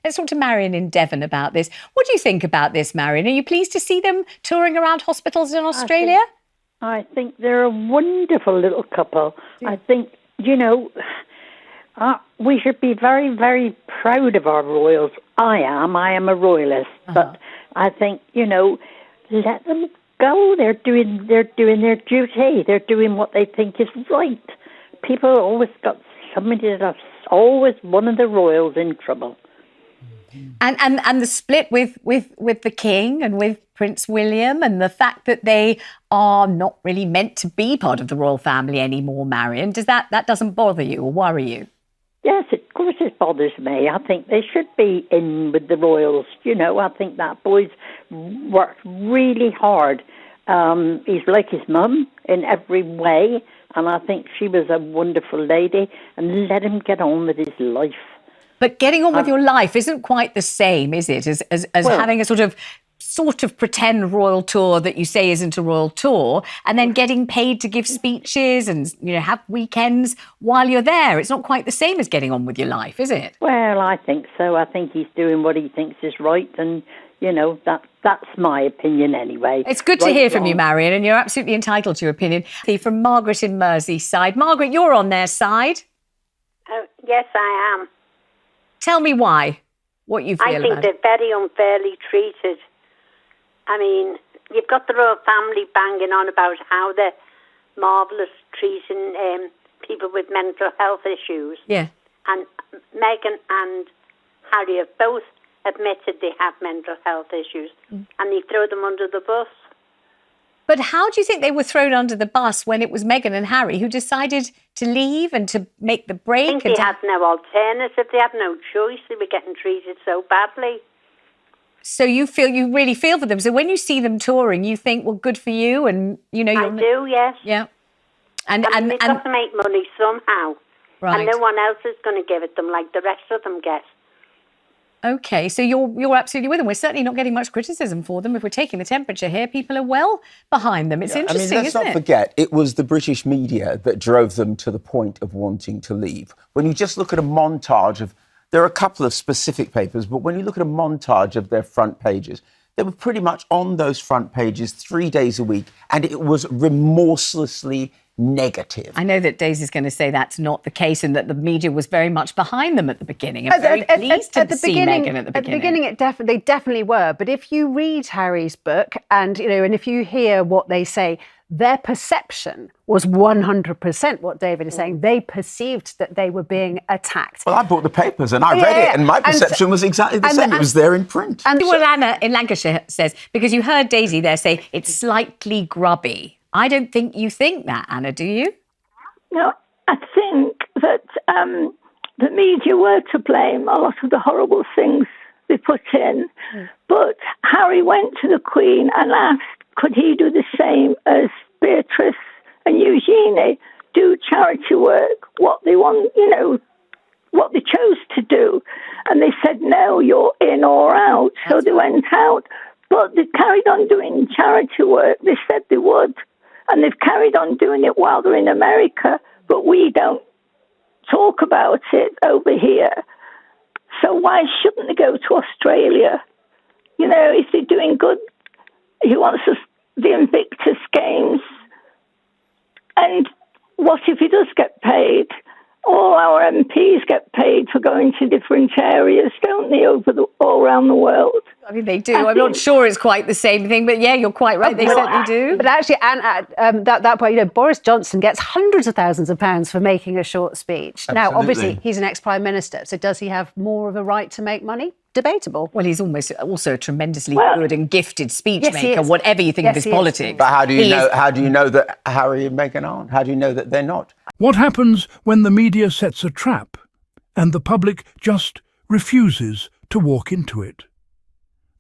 Let's talk to Marion in Devon about this. What do you think about this, Marion? Are you pleased to see them touring around hospitals in Australia? I think they're a wonderful little couple. Yeah. I think, we should be very, very proud of our royals. I am a royalist, but I think, let them go. They're doing their duty. They're doing what they think is right. People always got somebody that's always one of the royals in trouble. And the split with the King and with Prince William, and the fact that they are not really meant to be part of the royal family anymore, Marion, that doesn't bother you or worry you? Yes, of course it bothers me. I think they should be in with the royals. I think that boy's worked really hard. He's like his mum in every way, and I think she was a wonderful lady, and let him get on with his life. But getting on with your life isn't quite the same, is it, as having a sort of pretend royal tour that you say isn't a royal tour, and then getting paid to give speeches and, have weekends while you're there. It's not quite the same as getting on with your life, is it? Well, I think so. I think he's doing what he thinks is right, and, that's my opinion anyway. It's good to hear from you, Marion, and you're absolutely entitled to your opinion. From Margaret in Merseyside. Margaret, you're on their side. Oh, yes, I am. Tell me why, what you feel about it. I think they're very unfairly treated. I mean, you've got the royal family banging on about how they're marvellous treating people with mental health issues. Yeah. And Meghan and Harry have both admitted they have mental health issues, and they throw them under the bus. But how do you think they were thrown under the bus when it was Meghan and Harry who decided to leave and to make the break? I think they had no alternative. They had no choice. They were getting treated so badly. So you really feel for them. So when you see them touring, you think, well, good for you, and I do, yes. Yeah. And they've got to make money somehow. Right. And no one else is going to give it them like the rest of them get. Okay, so you're absolutely with them. We're certainly not getting much criticism for them. If we're taking the temperature here, people are well behind them. It's interesting, let's not forget, it was the British media that drove them to the point of wanting to leave. When you just look at a montage of, there are a couple of specific papers, but when you look at a montage of their front pages, they were pretty much on those front pages 3 days a week, and it was remorselessly negative. I know that Daisy's going to say that's not the case, and that the media was very much behind them at the beginning. I'm very pleased to see Meghan at the beginning. At the beginning, they definitely were. But if you read Harry's book, and and if you hear what they say, their perception was 100% what David is saying. They perceived that they were being attacked. Well, I bought the papers and I read it, and my perception was exactly the same. It was there in print. And what Anna in Lancashire says, because you heard Daisy there say it's slightly grubby. I don't think you think that, Anna, do you? No, I think that the media were to blame a lot of the horrible things they put in. But Harry went to the Queen and asked, could he do the same as Beatrice and Eugenie, do charity work, what they want, what they chose to do. And they said, no, you're in or out. So they went out. But they carried on doing charity work. They said they would. And they've carried on doing it while they're in America, but we don't talk about it over here. So why shouldn't they go to Australia? If they're doing good, he wants us the Invictus Games. And what if he does get paid? All our MPs get paid for going to different areas, don't they, all around the world? I mean, they do. I'm not sure it's quite the same thing, but yeah, you're quite right. They certainly do. But actually, and at that point, Boris Johnson gets hundreds of thousands of pounds for making a short speech. Absolutely. Now, obviously, he's an ex-Prime Minister, so does he have more of a right to make money? Debatable. Well, he's also a tremendously good and gifted speechmaker, whatever you think of his politics. But how do you know that Harry and Meghan aren't? How do you know that they're not? What happens when the media sets a trap and the public just refuses to walk into it?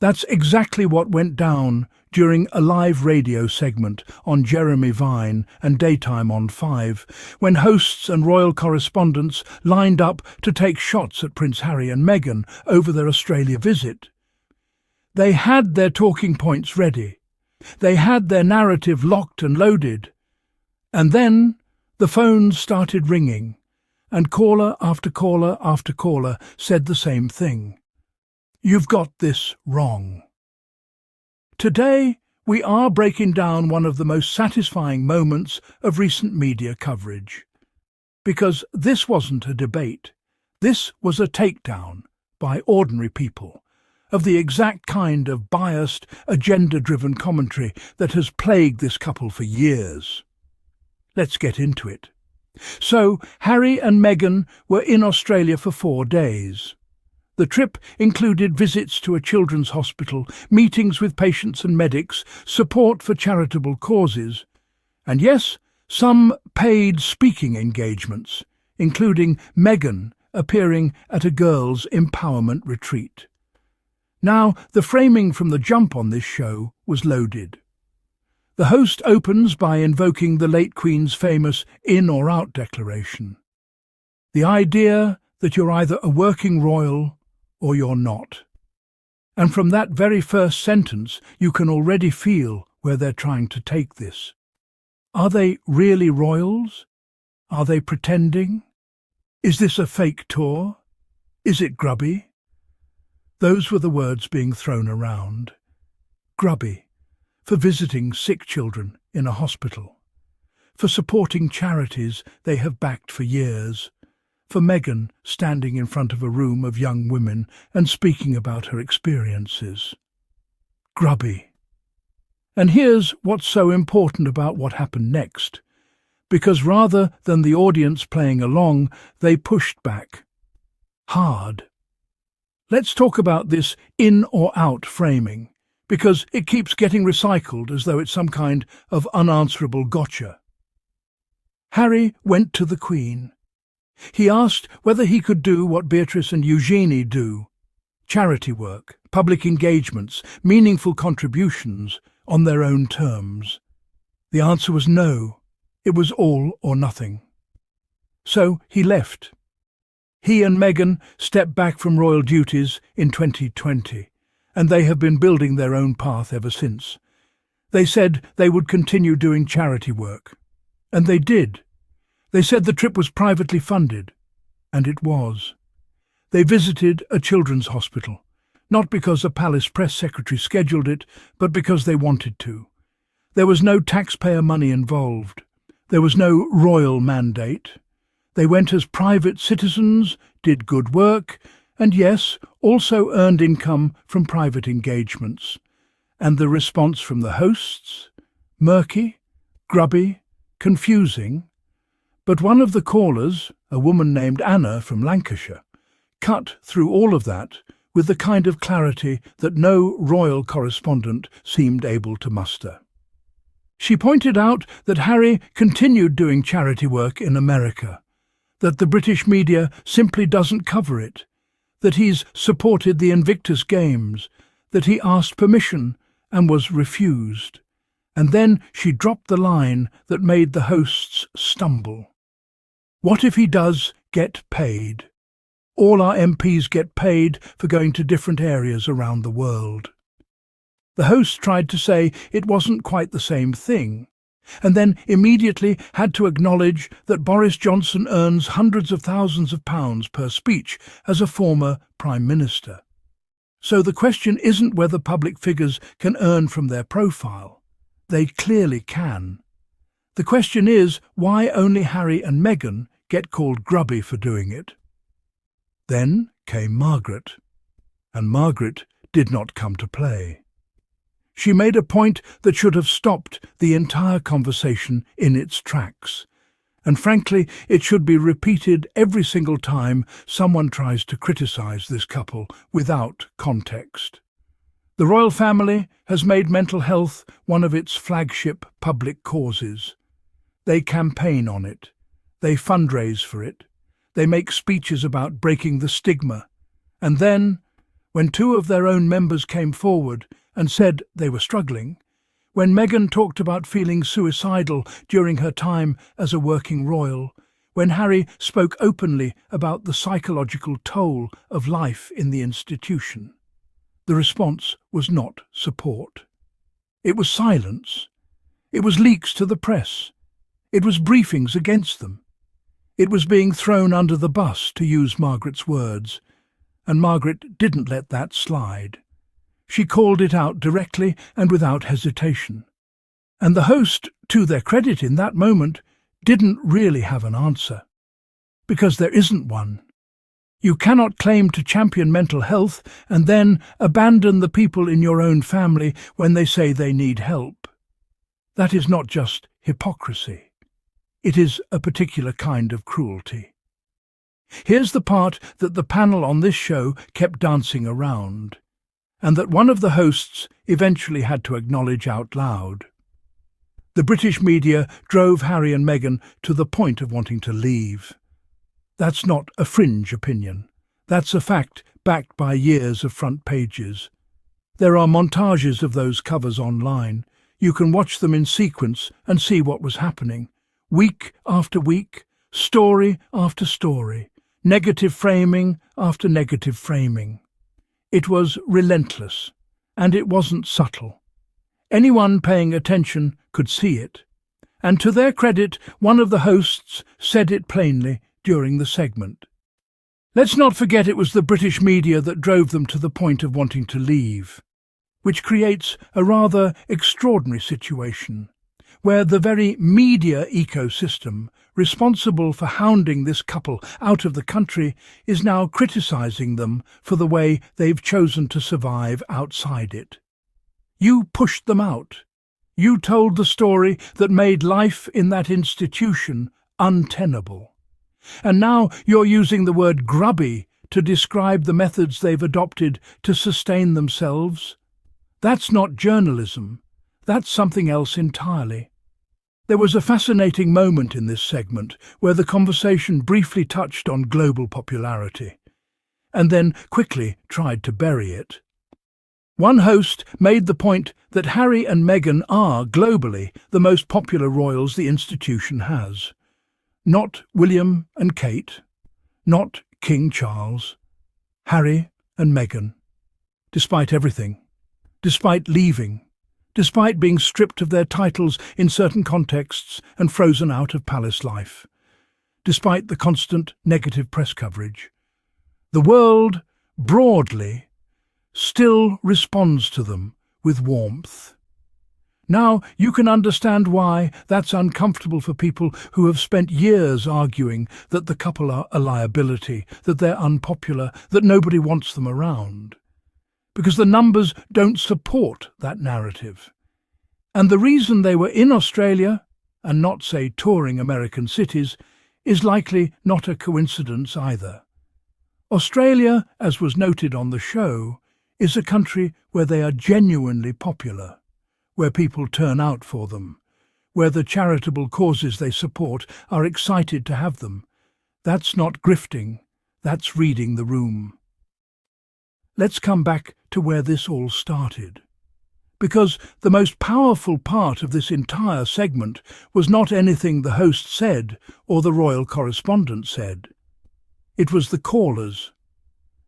That's exactly what went down during a live radio segment on Jeremy Vine and Daytime on 5, when hosts and royal correspondents lined up to take shots at Prince Harry and Meghan over their Australia visit. They had their talking points ready. They had their narrative locked and loaded. And then the phones started ringing, and caller after caller after caller said the same thing. You've got this wrong. Today, we are breaking down one of the most satisfying moments of recent media coverage. Because this wasn't a debate. This was a takedown by ordinary people of the exact kind of biased, agenda-driven commentary that has plagued this couple for years. Let's get into it. So, Harry and Meghan were in Australia for 4 days. The trip included visits to a children's hospital, meetings with patients and medics, support for charitable causes, and yes, some paid speaking engagements, including Meghan appearing at a girls' empowerment retreat. Now, the framing from the jump on this show was loaded. The host opens by invoking the late Queen's famous in or out declaration. The idea that you're either a working royal or you're not. And from that very first sentence, you can already feel where they're trying to take this. Are they really royals? Are they pretending? Is this a fake tour? Is it grubby? Those were the words being thrown around. Grubby, for visiting sick children in a hospital, for supporting charities they have backed for years, for Meghan standing in front of a room of young women and speaking about her experiences. Grubby. And here's what's so important about what happened next, because rather than the audience playing along, they pushed back. Hard. Let's talk about this in or out framing, because it keeps getting recycled as though it's some kind of unanswerable gotcha. Harry went to the Queen. He asked whether he could do what Beatrice and Eugenie do: charity work, public engagements, meaningful contributions on their own terms. The answer was no. It was all or nothing. So he left. He and Meghan stepped back from royal duties in 2020, and they have been building their own path ever since. They said they would continue doing charity work. And they did. They said the trip was privately funded. And it was. They visited a children's hospital, not because a palace press secretary scheduled it, but because they wanted to. There was no taxpayer money involved. There was no royal mandate. They went as private citizens, did good work, and yes, also earned income from private engagements. And the response from the hosts? Murky, grubby, confusing. But one of the callers, a woman named Anna from Lancashire, cut through all of that with the kind of clarity that no royal correspondent seemed able to muster. She pointed out that Harry continued doing charity work in America, that the British media simply doesn't cover it, that he's supported the Invictus Games, that he asked permission and was refused. And then she dropped the line that made the hosts stumble. What if he does get paid? All our MPs get paid for going to different areas around the world. The host tried to say it wasn't quite the same thing, and then immediately had to acknowledge that Boris Johnson earns hundreds of thousands of pounds per speech as a former Prime Minister. So the question isn't whether public figures can earn from their profile. They clearly can. The question is why only Harry and Meghan get called grubby for doing it. Then came Margaret, and Margaret did not come to play. She made a point that should have stopped the entire conversation in its tracks, and frankly, it should be repeated every single time someone tries to criticise this couple without context. The royal family has made mental health one of its flagship public causes. They campaign on it. They fundraise for it. They make speeches about breaking the stigma. And then, when 2 of their own members came forward and said they were struggling, when Meghan talked about feeling suicidal during her time as a working royal, when Harry spoke openly about the psychological toll of life in the institution, the response was not support. It was silence. It was leaks to the press. It was briefings against them. It was being thrown under the bus, to use Margaret's words. and Margaret didn't let that slide. She called it out directly and without hesitation. And the host, to their credit in that moment, didn't really have an answer. Because there isn't one. You cannot claim to champion mental health and then abandon the people in your own family when they say they need help. That is not just hypocrisy. It is a particular kind of cruelty. Here's the part that the panel on this show kept dancing around, and that one of the hosts eventually had to acknowledge out loud. The British media drove Harry and Meghan to the point of wanting to leave. That's not a fringe opinion. That's a fact backed by years of front pages. There are montages of those covers online. You can watch them in sequence and see what was happening. Week after week, story after story, negative framing after negative framing. It was relentless, and it wasn't subtle. Anyone paying attention could see it. And to their credit, one of the hosts said it plainly during the segment. Let's not forget it was the British media that drove them to the point of wanting to leave, which creates a rather extraordinary situation, where the very media ecosystem responsible for hounding this couple out of the country is now criticising them for the way they've chosen to survive outside it. You pushed them out. You told the story that made life in that institution untenable. And now you're using the word grubby to describe the methods they've adopted to sustain themselves. That's not journalism. That's something else entirely. There was a fascinating moment in this segment where the conversation briefly touched on global popularity, and then quickly tried to bury it. One host made the point that Harry and Meghan are, globally, the most popular royals the institution has. Not William and Kate, not King Charles, Harry and Meghan. Despite everything, despite leaving, despite being stripped of their titles in certain contexts and frozen out of palace life, despite the constant negative press coverage, the world, broadly, still responds to them with warmth. Now you can understand why that's uncomfortable for people who have spent years arguing that the couple are a liability, that they're unpopular, that nobody wants them around. Because the numbers don't support that narrative. And the reason they were in Australia, and not, say, touring American cities, is likely not a coincidence either. Australia, as was noted on the show, is a country where they are genuinely popular, where people turn out for them, where the charitable causes they support are excited to have them. That's not grifting, that's reading the room. Let's come back to where this all started. Because the most powerful part of this entire segment was not anything the host said or the royal correspondent said. It was the callers.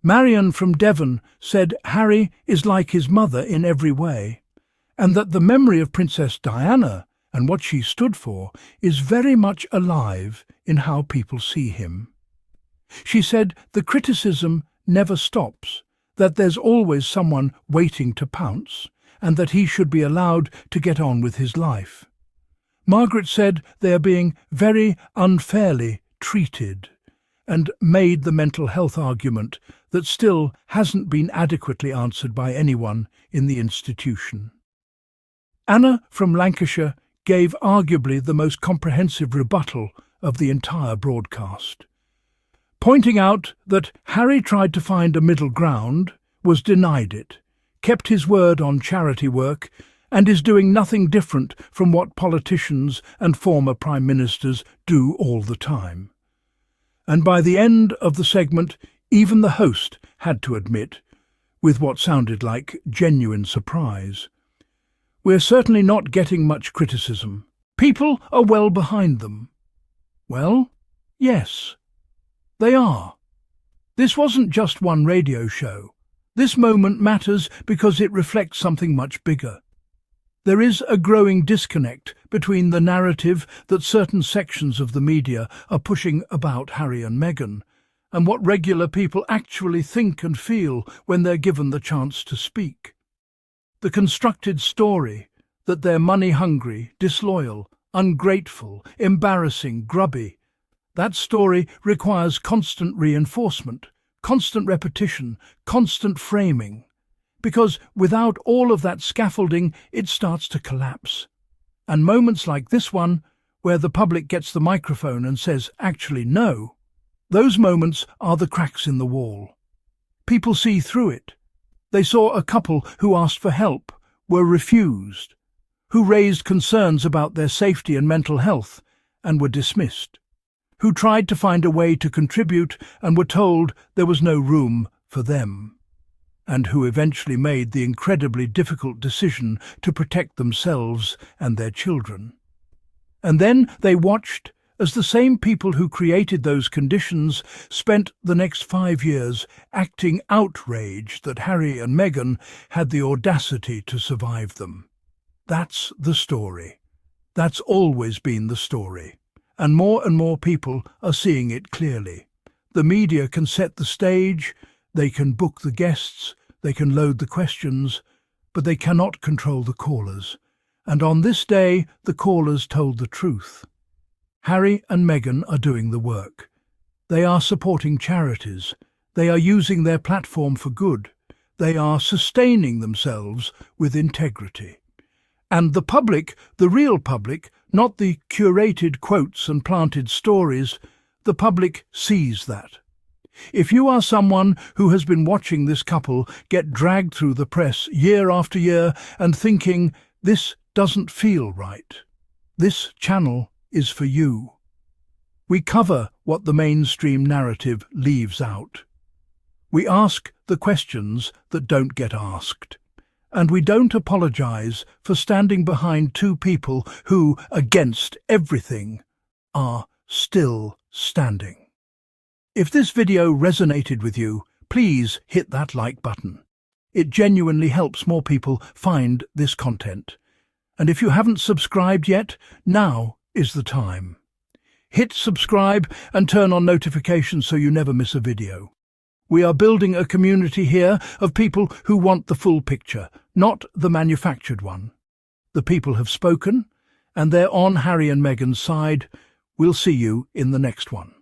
Marion from Devon said Harry is like his mother in every way, and that the memory of Princess Diana and what she stood for is very much alive in how people see him. She said the criticism never stops, that there's always someone waiting to pounce, and that he should be allowed to get on with his life. Margaret said they are being very unfairly treated, and made the mental health argument that still hasn't been adequately answered by anyone in the institution. Anna from Lancashire gave arguably the most comprehensive rebuttal of the entire broadcast, pointing out that Harry tried to find a middle ground, was denied it, kept his word on charity work, and is doing nothing different from what politicians and former prime ministers do all the time. And by the end of the segment, even the host had to admit, with what sounded like genuine surprise, we're certainly not getting much criticism. People are well behind them. Well, yes, they are. This wasn't just one radio show. This moment matters because it reflects something much bigger. There is a growing disconnect between the narrative that certain sections of the media are pushing about Harry and Meghan and what regular people actually think and feel when they're given the chance to speak. The constructed story that they're money-hungry, disloyal, ungrateful, embarrassing, grubby, that story requires constant reinforcement, constant repetition, constant framing. Because without all of that scaffolding, it starts to collapse. And moments like this one, where the public gets the microphone and says, actually no, those moments are the cracks in the wall. People see through it. They saw a couple who asked for help, were refused, who raised concerns about their safety and mental health and were dismissed, who tried to find a way to contribute and were told there was no room for them, and who eventually made the incredibly difficult decision to protect themselves and their children. And then they watched as the same people who created those conditions spent the next 5 years acting outraged that Harry and Meghan had the audacity to survive them. That's the story. That's always been the story. And more people are seeing it clearly. The media can set the stage, they can book the guests, they can load the questions, but they cannot control the callers. And on this day, the callers told the truth. Harry and Meghan are doing the work. They are supporting charities. They are using their platform for good. They are sustaining themselves with integrity. And the public, the real public, not the curated quotes and planted stories, the public sees that. If you are someone who has been watching this couple get dragged through the press year after year and thinking, this doesn't feel right, this channel is for you. We cover what the mainstream narrative leaves out. We ask the questions that don't get asked. And we don't apologize for standing behind two people who, against everything, are still standing. If this video resonated with you, please hit that like button. It genuinely helps more people find this content. And if you haven't subscribed yet, now is the time. Hit subscribe and turn on notifications so you never miss a video. We are building a community here of people who want the full picture, not the manufactured one. The people have spoken, and they're on Harry and Meghan's side. We'll see you in the next one.